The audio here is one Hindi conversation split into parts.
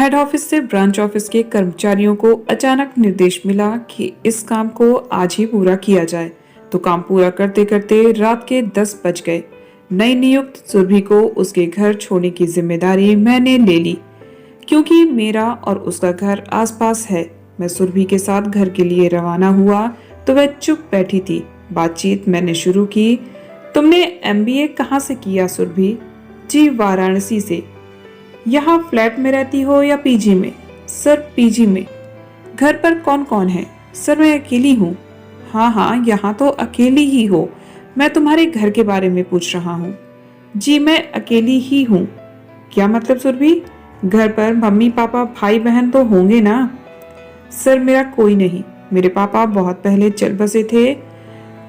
हेड ऑफिस से ब्रांच ऑफिस के कर्मचारियों को अचानक निर्देश मिला कि इस काम को आज ही पूरा किया जाए। तो काम पूरा करते करते रात के 10 बज गए। नई नियुक्त सुरभि को उसके घर छोड़ने की जिम्मेदारी मैंने ले ली, क्योंकि मेरा और उसका घर आसपास है। मैं सुरभि के साथ घर के लिए रवाना हुआ तो वह चुप बैठी थी। बातचीत मैंने शुरू की। तुमने एमबीए कहाँ से किया सुरभि? जी, वाराणसी से। यहाँ फ्लैट में रहती हो या पीजी में? सर, पीजी में। घर पर कौन कौन है? सर, मैं अकेली हूँ। हाँ हाँ, यहाँ तो अकेली ही हो। मैं तुम्हारे घर के बारे में पूछ रहा हूँ। जी, मैं अकेली ही हूँ। क्या मतलब सुरभि? घर पर मम्मी पापा भाई बहन तो होंगे ना? सर, मेरा कोई नहीं। मेरे पापा बहुत पहले चल बसे थे।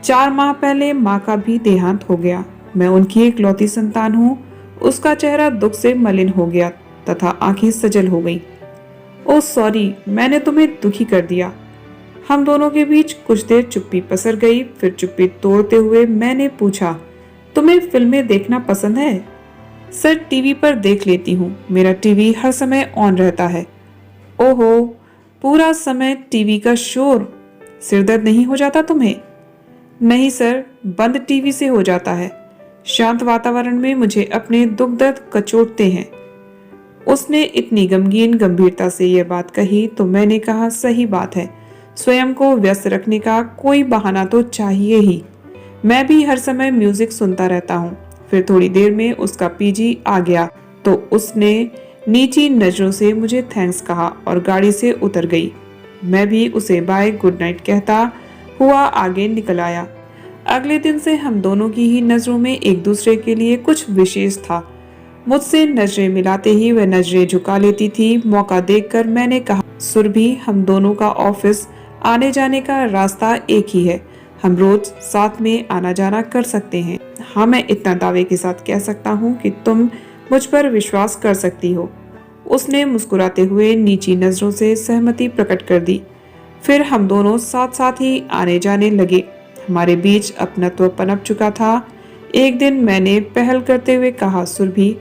4 माह पहले माँ का भी देहांत हो गया। मैं उनकी इकलौती संतान हूँ। उसका चेहरा दुख से मलिन हो गया तथा आंखें सजल हो गईं। ओह सॉरी, मैंने तुम्हें दुखी कर दिया। हम दोनों के बीच कुछ देर चुप्पी पसर गई। फिर चुप्पी तोड़ते हुए मैंने पूछा, तुम्हें फिल्में देखना पसंद है? सर, टीवी पर देख लेती हूँ। मेरा टीवी हर समय ऑन रहता है। ओहो, पूरा समय टीवी का शोर। सिरदर्द नहीं हो जाता तुम्हें? नहीं सर, बंद टीवी से हो जाता है। शांत वातावरण में मुझे अपने दुख दर्द कचोटते हैं। उसने इतनी गमगीन गंभीरता से यह बात कही तो मैंने कहा, सही बात है। स्वयं को व्यस्त रखने का कोई बहाना तो चाहिए ही। मैं भी हर समय म्यूजिक सुनता रहता हूँ। फिर थोड़ी देर में उसका पीजी आ गया तो उसने नीची नजरों से मुझे थैंक्स कहा और गाड़ी से उतर गई। मैं भी उसे बाय गुड नाइट कहता हुआ आगे निकल आया। अगले दिन से हम दोनों की ही नजरों में एक दूसरे के लिए कुछ विशेष था। मुझसे नजरें मिलाते ही वह नजरें झुका लेती थी। मौका देखकर मैंने कहा, सुरभि, हम दोनों का ऑफिस आने जाने का रास्ता एक ही है। हम रोज साथ में आना जाना कर सकते हैं। हाँ, मैं इतना दावे के साथ कह सकता हूँ कि तुम मुझ पर विश्वास कर सकती हो। उसने मुस्कुराते हुए नीची नजरों से सहमति प्रकट कर दी। फिर हम दोनों साथ साथ ही आने जाने लगे। हमारे बीच अपनत्व पनप चुका था। एक दिन मैंने पहल करते हुए कहा, सुरभि,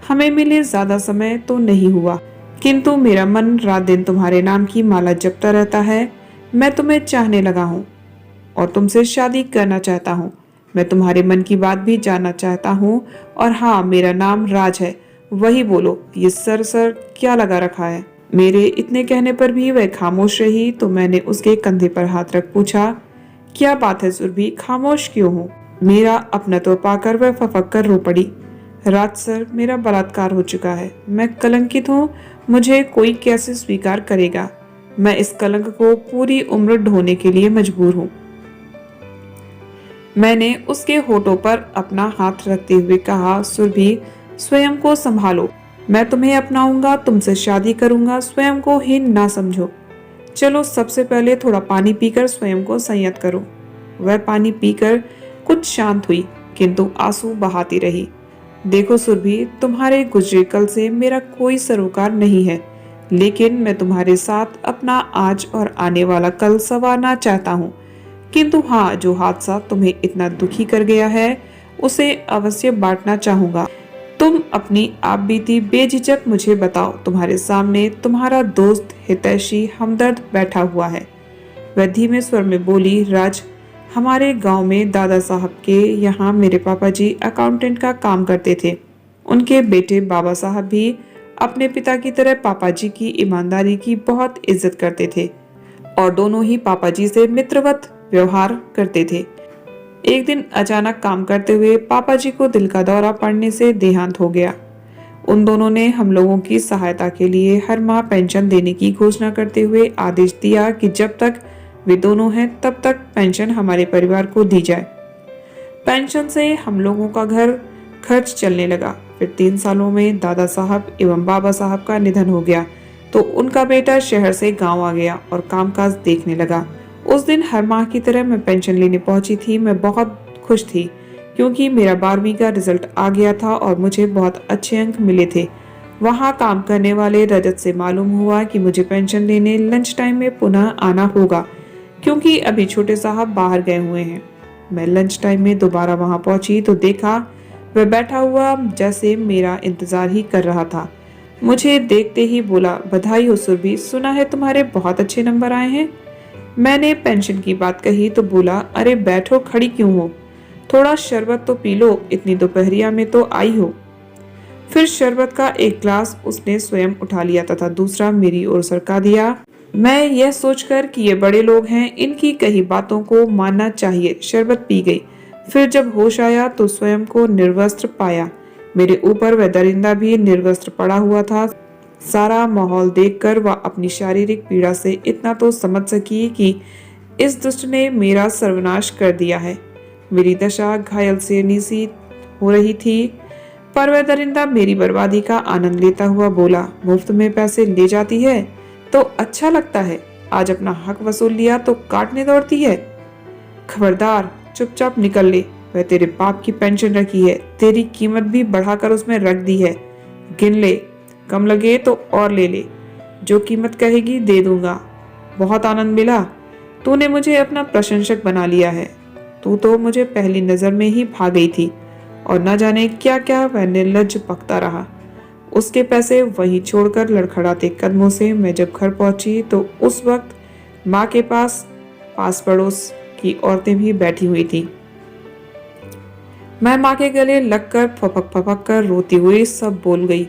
हमें मिले ज्यादा समय तो नहीं हुआ, किंतु मेरा मन रात दिन तुम्हारे नाम की माला जपता रहता है। मैं तुम्हें चाहने लगा हूँ और तुमसे शादी करना चाहता हूँ। मैं तुम्हारे मन की बात भी जानना चाहता हूँ। और हाँ, मेरा नाम राज है। वही बोलो, ये सर सर क्या लगा रखा है? मेरे इतने कहने पर भी वह खामोश रही तो मैंने उसके कंधे पर हाथ रख पूछा, क्या बात है सुरभि, खामोश क्यों हो? मेरा अपनत्व पाकर वह फफक कर रो पड़ी। राज सर, मेरा बलात्कार हो चुका है। मैं कलंकित हूँ। मुझे कोई कैसे स्वीकार करेगा? मैं इस कलंक को पूरी उम्र ढोने के लिए मजबूर हूँ। मैंने उसके होठों पर अपना हाथ रखते हुए कहा, सुरभि, स्वयं को संभालो। मैं तुम्हें अपनाऊंगा, तुमसे शादी करूंगा। स्वयं को हीन ना समझो। चलो, सबसे पहले थोड़ा पानी पीकर स्वयं को संयत करो। वह पानी पीकर कुछ शांत हुई, किंतु आंसू बहाती रही। देखो सुरभि, तुम्हारे गुजरे कल से मेरा कोई सरोकार नहीं है, लेकिन मैं तुम्हारे साथ अपना आज और आने वाला कल संवारना चाहता हूँ। किंतु हाँ, जो हादसा तुम्हें इतना दुखी कर गया है उसे अवश्य बांटना चाहूंगा। तुम अपनी आप बीती बेझिझक मुझे बताओ। तुम्हारे सामने तुम्हारा दोस्त, हितैषी, हमदर्द बैठा हुआ है। वह धीमे स्वर में बोली, राज, हमारे गांव में दादा साहब के यहाँ मेरे पापा जी अकाउंटेंट का काम करते थे। उनके बेटे बाबा साहब भी अपने पिता की तरह पापा जी की ईमानदारी की बहुत इज्जत करते थे और दोनों ही पापा जी से मित्रवत व्यवहार करते थे। एक दिन अचानक काम करते हुए पापा जी को दिल का दौरा पड़ने से देहांत हो गया। उन दोनों ने हम लोगों की सहायता के लिए हर माह पेंशन देने की घोषणा करते हुए आदेश दिया कि जब तक वे दोनों हैं तब तक पेंशन हमारे परिवार को दी जाए। पेंशन से हम लोगों का घर खर्च चलने लगा। फिर 3 सालों में दादा साहब एवं बाबा साहब का निधन हो गया तो उनका बेटा शहर से गांव आ गया और कामकाज देखने लगा। उस दिन हर माह की तरह मैं पेंशन लेने पहुंची थी। मैं बहुत खुश थी क्योंकि मेरा 12वीं का रिजल्ट आ गया था और मुझे बहुत अच्छे अंक मिले थे। वहां काम करने वाले रजत से मालूम हुआ कि मुझे पेंशन लेने लंच टाइम में पुनः आना होगा, क्योंकि अभी छोटे साहब बाहर गए हुए हैं। मैं लंच टाइम में दोबारा वहां पहुंची तो देखा वह बैठा हुआ जैसे मेरा इंतजार ही कर रहा था। मुझे देखते ही बोला, बधाई हो सुरभि, सुना है तुम्हारे बहुत अच्छे नंबर आए हैं। मैंने पेंशन की बात कही तो बोला, अरे बैठो, खड़ी क्यों हो, थोड़ा शरबत तो पी लो, इतनी दोपहरिया में तो आई हो। फिर शरबत का एक ग्लास उसने स्वयं उठा लिया तथा दूसरा मेरी ओर सरका दिया। मैं यह सोचकर कि ये बड़े लोग हैं, इनकी कही बातों को मानना चाहिए, शरबत पी गई। फिर जब होश आया तो स्वयं को निर्वस्त्र पाया। मेरे ऊपर वह दरिंदा भी निर्वस्त्र पड़ा हुआ था। सारा माहौल देखकर वह अपनी शारीरिक पीड़ा से इतना तो समझ सकी कि इस दुष्ट ने मेरा सर्वनाश कर दिया है। मेरी दशा घायल शेरनी सी हो रही थी, पर वह दरिंदा मेरी बर्बादी का आनंद लेता हुआ बोला, मुफ्त में पैसे ले जाती है तो अच्छा लगता है, आज अपना हक वसूल लिया तो काटने दौड़ती है। खबरदार, चुपचाप निकल ले, वह तेरे बाप की पेंशन रखी है, तेरी कीमत भी बढ़ाकर उसमें रख दी है, गिन ले, कम लगे तो और ले ले, जो कीमत कहेगी दे दूंगा। बहुत आनंद मिला, तूने मुझे अपना प्रशंसक बना लिया है। तू तो मुझे पहली नजर में ही भाग गई थी और न जाने क्या क्या वह निर्लज्ज पकता रहा। उसके पैसे वहीं छोड़कर लड़खड़ाते कदमों से मैं जब घर पहुंची तो उस वक्त माँ के पास पास पड़ोस की औरतें भी बैठी हुई थी। मैं माँ के गले लगकर फपक फपक कर रोती हुई सब बोल गई।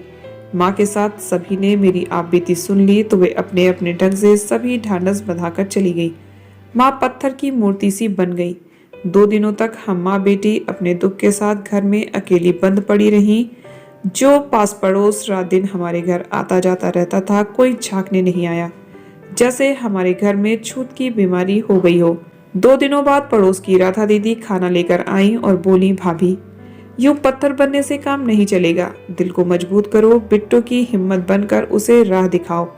माँ के साथ सभी ने मेरी आप बीती सुन ली तो वे अपने अपने ढंग से सभी ढांढस बंधाकर चली गई। माँ पत्थर की मूर्ति सी बन गई। 2 दिनों तक हम माँ बेटी अपने दुख के साथ घर में अकेली बंद पड़ी रही। जो पास पड़ोस रात दिन हमारे घर आता जाता रहता था, कोई झांकने नहीं आया, जैसे हमारे घर में छूत की बीमारी हो गई हो। 2 दिनों बाद पड़ोस की राधा दीदी खाना लेकर आई और बोली, भाभी, यूं पत्थर बनने से काम नहीं चलेगा, दिल को मजबूत करो, बिट्टू की हिम्मत बनकर उसे राह दिखाओ,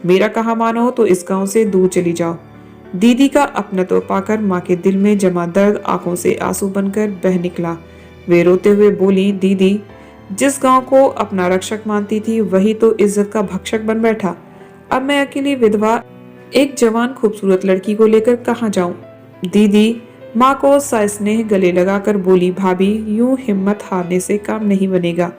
मेरा कहा मानो तो इस गांव से दूर चली जाओ। दीदी का अपनत्व पाकर माँ के दिल में जमा दर्द आंखों से आंसू बनकर बह निकला। वे रोते हुए बोली, दीदी, जिस गांव को अपना रक्षक मानती थी वही तो इज्जत का भक्षक बन बैठा। अब मैं अकेली विधवा एक जवान खूबसूरत लड़की को लेकर कहाँ जाऊं? दीदी माँ को सस्नेह गले लगाकर बोली, भाभी, यूं हिम्मत हारने से काम नहीं बनेगा।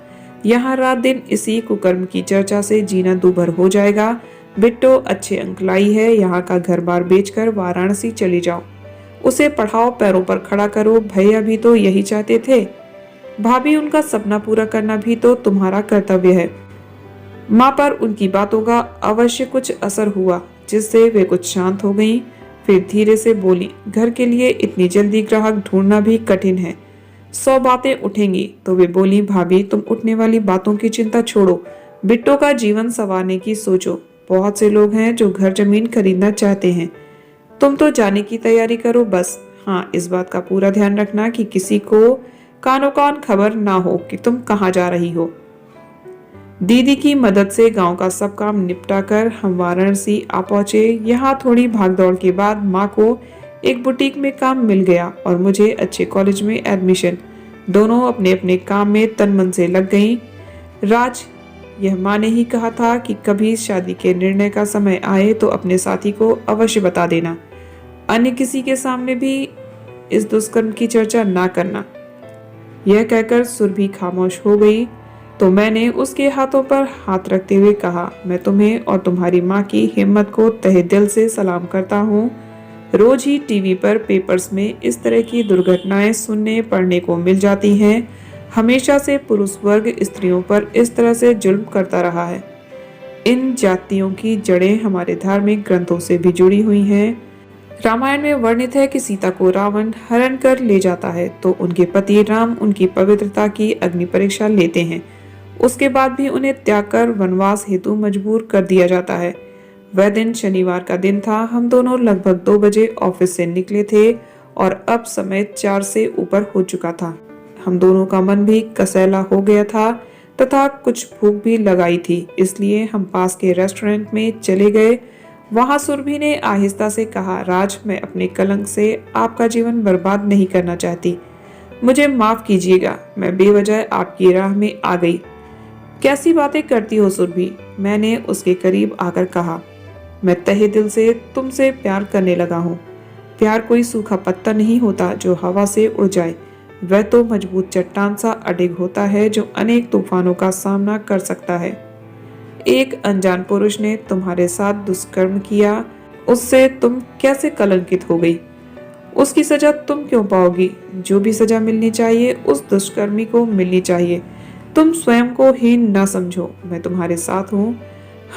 यहाँ रात दिन इसी कुकर्म की चर्चा से जीना दूभर हो जाएगा। बिट्टो अच्छे अंक लाई है, यहाँ का घर बार बेचकर वाराणसी चली जाओ, उसे पढ़ाओ, पैरों पर खड़ा करो। भैया भी तो यही चाहते थे। भाभी, उनका सपना पूरा करना भी तो तुम्हारा कर्तव्य है। माँ पर उनकी बातों का अवश्य कुछ असर हुआ, जिससे वे कुछ शांत हो गईं। फिर धीरे से बोली, घर के लिए इतनी जल्दी ग्राहक ढूंढना भी कठिन है, 100 बातें उठेंगी। तो वे बोली, भाभी, तुम उठने वाली बातों की चिंता छोड़ो, बिट्टो का जीवन संवारने की सोचो। बहुत से लोग हैं जो घर जमीन खरीदना चाहते हैं, तुम तो जाने की तैयारी करो बस। हाँ, इस बात का पूरा ध्यान रखना कि किसी को कानो कान खबर ना हो कि तुम कहाँ जा रही हो। दीदी की मदद से गांव का सब काम निपटाकर हम वाराणसी आ पहुंचे। यहाँ थोड़ी भागदौड़ के बाद माँ को एक बुटीक में काम मिल गया और मुझे अच्छे कॉलेज में एडमिशन। दोनों अपने अपने काम में तन मन से लग गईं। राज, यह माँ ने ही कहा था कि कभी शादी के निर्णय का समय आए तो अपने साथी को अवश्य बता देना, अन्य किसी के सामने भी इस दुष्कर्म की चर्चा ना करना। यह कहकर सुरभि खामोश हो गई तो मैंने उसके हाथों पर हाथ रखते हुए कहा, मैं तुम्हें और तुम्हारी माँ की हिम्मत को तहे दिल से सलाम करता हूँ। रोज ही टीवी पर, पेपर्स में इस तरह की दुर्घटनाएं सुनने पढ़ने को मिल जाती हैं। हमेशा से पुरुष वर्ग स्त्रियों पर इस तरह से जुल्म करता रहा है। इन जातियों की जड़ें हमारे धार्मिक ग्रंथों से भी जुड़ी हुई हैं। रामायण में वर्णित है कि सीता को रावण हरण कर ले जाता है तो उनके पति राम उनकी पवित्रता की अग्नि परीक्षा लेते हैं। उसके बाद भी उन्हें त्याग कर वनवास हेतु मजबूर कर दिया जाता है। वह दिन शनिवार का दिन था। हम दोनों लगभग 2 बजे ऑफिस से निकले थे और अब समय 4 से ऊपर हो चुका था। हम दोनों का मन भी कसैला हो गया था तथा कुछ भूख भी लगाई थी, इसलिए हम पास के रेस्टोरेंट में चले गए। वहां सुरभि ने आहिस्ता से कहा, राज, मैं अपने कलंक से आपका जीवन बर्बाद नहीं करना चाहती, मुझे माफ कीजिएगा, मैं बेवजह आपकी राह में आ गई। कैसी बातें करती हो सुरभि, मैंने उसके करीब आकर कहा। मैं तहे दिल से तुमसे प्यार करने लगा हूँ। प्यार कोई सूखा पत्ता नहीं होता जो हवा से उड़ जाए, वह तो मजबूत चट्टान सा अडिग होता है जो अनेक तूफानों का सामना कर सकता है। एक अनजान पुरुष ने तुम्हारे साथ दुष्कर्म किया, उससे तुम कैसे कलंकित हो गई? उसकी सजा तुम क्यों पाओगी? जो भी सजा मिलनी चाहिए उस दुष्कर्मी को मिलनी चाहिए। तुम स्वयं को हीन न समझो, मैं तुम्हारे साथ हूँ।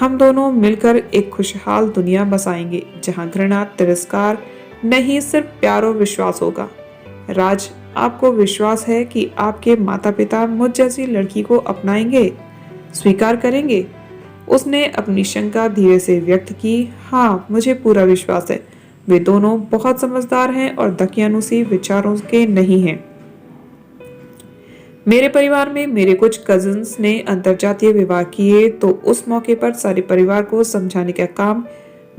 हम दोनों मिलकर एक खुशहाल दुनिया बसाएंगे जहाँ घृणा, तिरस्कार नहीं, सिर्फ प्यार और विश्वास होगा। राज, आपको विश्वास है कि आपके माता पिता मुझ जैसी लड़की को अपनाएंगे, स्वीकार करेंगे? उसने अपनी शंका धीरे से व्यक्त की। हाँ, मुझे पूरा विश्वास है। वे दोनों बहुत समझदार हैं और दकियानुसी विचारों के नहीं हैं। मेरे परिवार में मेरे कुछ कजिन्स ने अंतरजातीय विवाह किए तो उस मौके पर सारे परिवार को समझाने का काम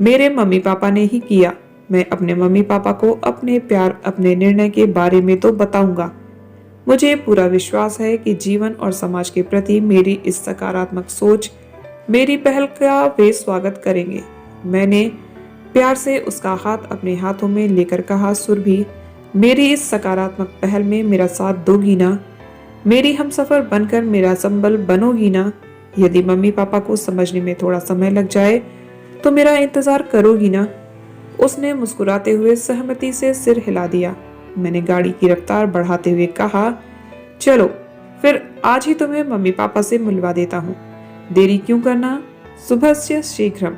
मेरे मम्मी पापा ने ही किया। मैं अपने मम्मी पापा को अपने प्यार, अपने निर्णय के बारे में तो बताऊंगा। मुझे पूरा विश्वास है कि जीवन और समाज के प्रति मेरी इस सकारात्मक सोच, मेरी पहल का वे स्वागत करेंगे। मैंने प्यार से उसका हाथ अपने हाथों में लेकर कहा, सुरभि, मेरी इस सकारात्मक पहल में मेरा साथ दोगी ना? मेरी हमसफर बनकर मेरा संबल बनोगी ना? यदि मम्मी पापा को समझने में थोड़ा समय लग जाए तो मेरा इंतजार करोगी ना? उसने मुस्कुराते हुए सहमति से सिर हिला दिया। मैंने गाड़ी की रफ्तार बढ़ाते हुए कहा, चलो फिर आज ही तुम्हें मम्मी पापा से मिलवा देता हूँ। देरी क्यों करना? सुबह से शीघ्रम।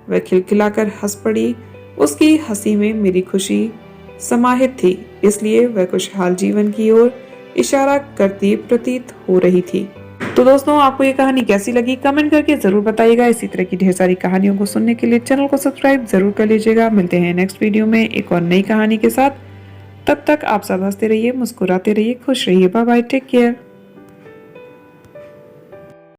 वह खिलखिलाकर हंस पड़ी। उसकी हंसी में मेरी खुशी समाहित थी, इसलिए वह खुशहाल जीवन की ओर इशारा करती प्रतीत हो रही थी। तो दोस्तों, आपको ये कहानी कैसी लगी कमेंट करके जरूर बताइएगा। इसी तरह की ढेर सारी कहानियों को सुनने के लिए चैनल को सब्सक्राइब जरूर कर लीजिएगा। मिलते हैं नेक्स्ट वीडियो में एक और नई कहानी के साथ। तब तक आप सब हंसते रहिए, मुस्कुराते रहिए, खुश रहिए। Bye bye, take care.